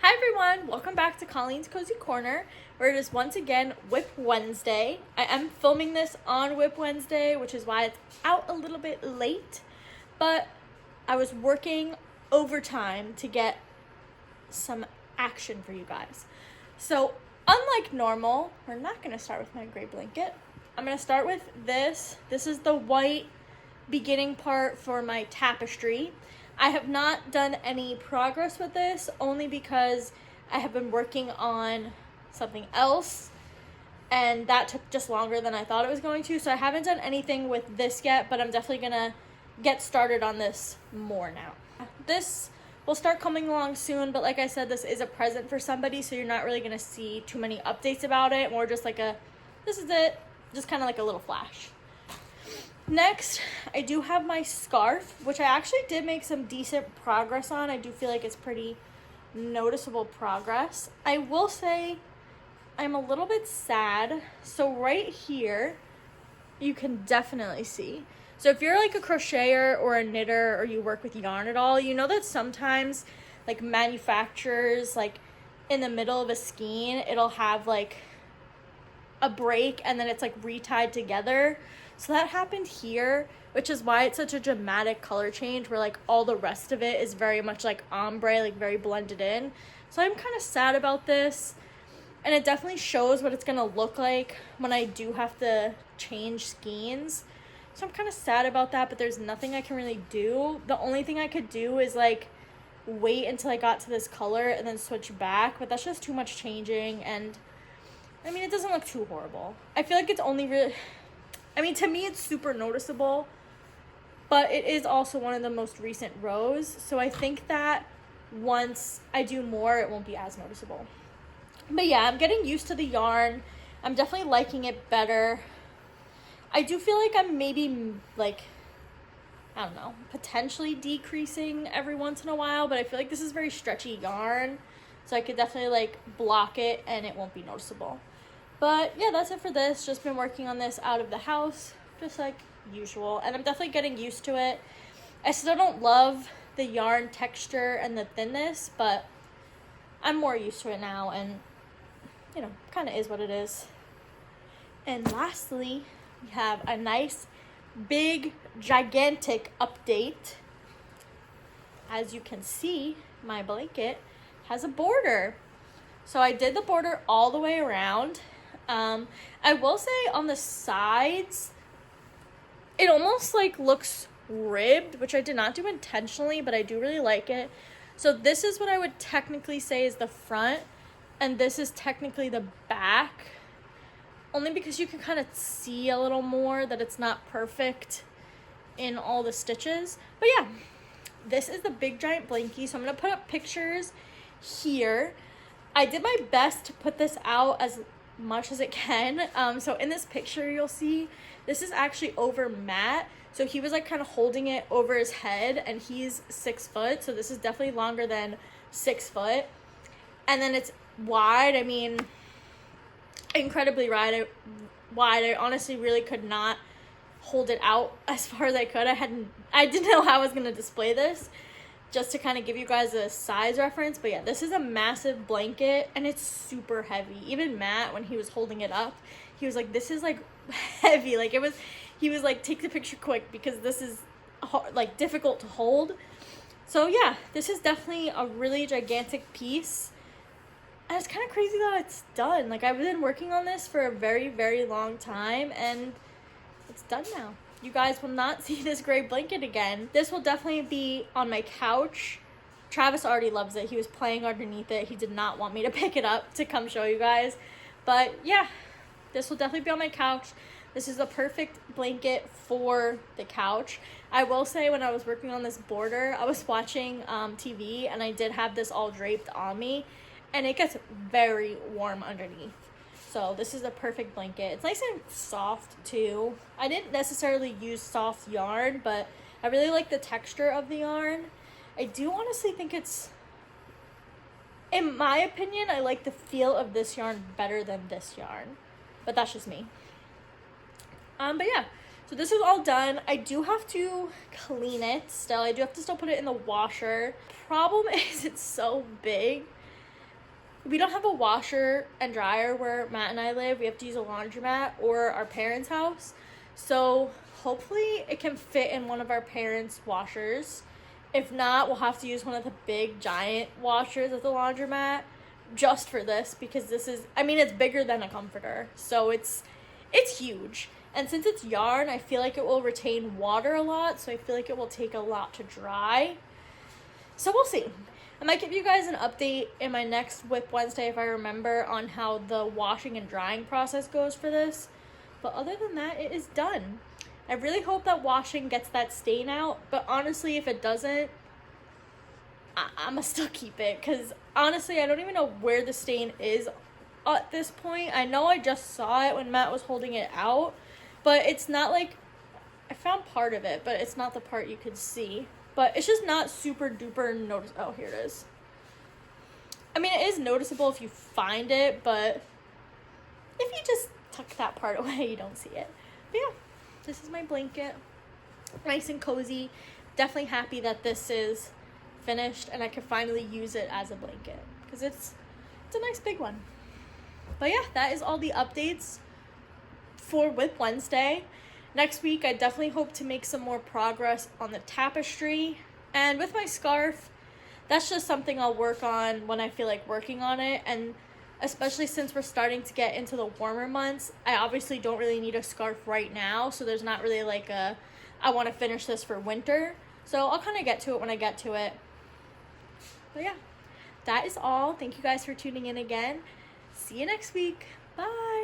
Hi everyone, welcome back to Colleen's Cozy Corner, where it is once again WIP Wednesday. I am filming this on WIP Wednesday, which is why it's out a little bit late, but I was working overtime to get some action for you guys. So unlike normal, we're not going to start with my gray blanket. I'm going to start with this. This is the white beginning part for my tapestry. I have not done any progress with this only because I have been working on something else and that took just longer than I thought it was going to. So I haven't done anything with this yet, but I'm definitely gonna get started on this more now. This will start coming along soon, but like I said, this is a present for somebody, so you're not really gonna see too many updates about it. More just like this is it, just kind of like a little flash. Next, I do have my scarf, which I actually did make some decent progress on. I do feel like it's pretty noticeable progress. I will say I'm a little bit sad. So right here, you can definitely see. So if you're like a crocheter or a knitter or you work with yarn at all, you know that sometimes like manufacturers, like in the middle of a skein, it'll have like a break and then it's like retied together. So that happened here, which is why it's such a dramatic color change where like all the rest of it is very much like ombre, like very blended in. So I'm kind of sad about this, and it definitely shows what it's gonna look like when I do have to change skeins. So I'm kind of sad about that, but there's nothing I can really do. The only thing I could do is like wait until I got to this color and then switch back, but that's just too much changing, and I mean, it doesn't look too horrible. I feel like it's only really, I mean, to me, it's super noticeable, but it is also one of the most recent rows. So I think that once I do more, it won't be as noticeable. But yeah, I'm getting used to the yarn. I'm definitely liking it better. I do feel like I'm maybe like, I don't know, potentially decreasing every once in a while, but I feel like this is very stretchy yarn. So I could definitely like block it and it won't be noticeable. But yeah, that's it for this. Just been working on this out of the house, just like usual. And I'm definitely getting used to it. I still don't love the yarn texture and the thinness, but I'm more used to it now, and you know, kind of is what it is. And lastly, we have a nice, big, gigantic update. As you can see, my blanket has a border. So I did the border all the way around. I will say on the sides, it almost like looks ribbed, which I did not do intentionally, but I do really like it. So this is what I would technically say is the front, and this is technically the back, only because you can kind of see a little more that it's not perfect in all the stitches. But yeah, this is the big giant blankie. So I'm going to put up pictures here. I did my best to put this out as much as it can. So in this picture, you'll see this is actually over Matt. So he was like kind of holding it over his head, and he's 6 foot. So this is definitely longer than 6 foot. And then it's wide. I mean, incredibly wide. I honestly really could not hold it out as far as I could. I didn't know how I was going to display this, just to kind of give you guys a size reference. But yeah, this is a massive blanket and it's super heavy. Even Matt, when he was holding it up, he was like, this is like heavy. Like he was like, take the picture quick because this is like difficult to hold. So yeah, this is definitely a really gigantic piece. And it's kind of crazy that it's done. Like, I've been working on this for a very, very long time, and it's done now. You guys will not see this gray blanket again. This will definitely be on my couch. Travis already loves it. He was playing underneath it. He did not want me to pick it up to come show you guys. But yeah, this will definitely be on my couch. This is the perfect blanket for the couch. I will say, when I was working on this border, I was watching TV, and I did have this all draped on me, and it gets very warm underneath. So this is a perfect blanket. It's nice and soft too. I didn't necessarily use soft yarn, but I really like the texture of the yarn. I do honestly think it's, in my opinion, I like the feel of this yarn better than this yarn, but that's just me. But yeah, so this is all done. I do have to clean it still. I do have to still put it in the washer. Problem is, it's so big. we don't have a washer and dryer where Matt and I live. We have to use a laundromat or our parents' house. So hopefully it can fit in one of our parents' washers. If not, we'll have to use one of the big giant washers at the laundromat just for this, because this is, I mean, it's bigger than a comforter. So it's huge. And since it's yarn, I feel like it will retain water a lot. So I feel like it will take a lot to dry. So we'll see. I might give you guys an update in my next WIP Wednesday if I remember on how the washing and drying process goes for this. But other than that, it is done. I really hope that washing gets that stain out. But honestly, if it doesn't, I'm gonna still keep it. Because honestly, I don't even know where the stain is at this point. I know I just saw it when Matt was holding it out. But it's not like, I found part of it, but it's not the part you could see. But it's just not super duper noticeable. Oh, here it is. I mean, it is noticeable if you find it, but if you just tuck that part away, you don't see it. But yeah, this is my blanket. Nice and cozy. Definitely happy that this is finished and I can finally use it as a blanket, because it's a nice big one. But yeah, that is all the updates for WIP Wednesday. Next week, I definitely hope to make some more progress on the tapestry. And with my scarf, that's just something I'll work on when I feel like working on it. And especially since we're starting to get into the warmer months, I obviously don't really need a scarf right now. So there's not really like a, I want to finish this for winter. So I'll kind of get to it when I get to it. But yeah, that is all. Thank you guys for tuning in again. See you next week. Bye.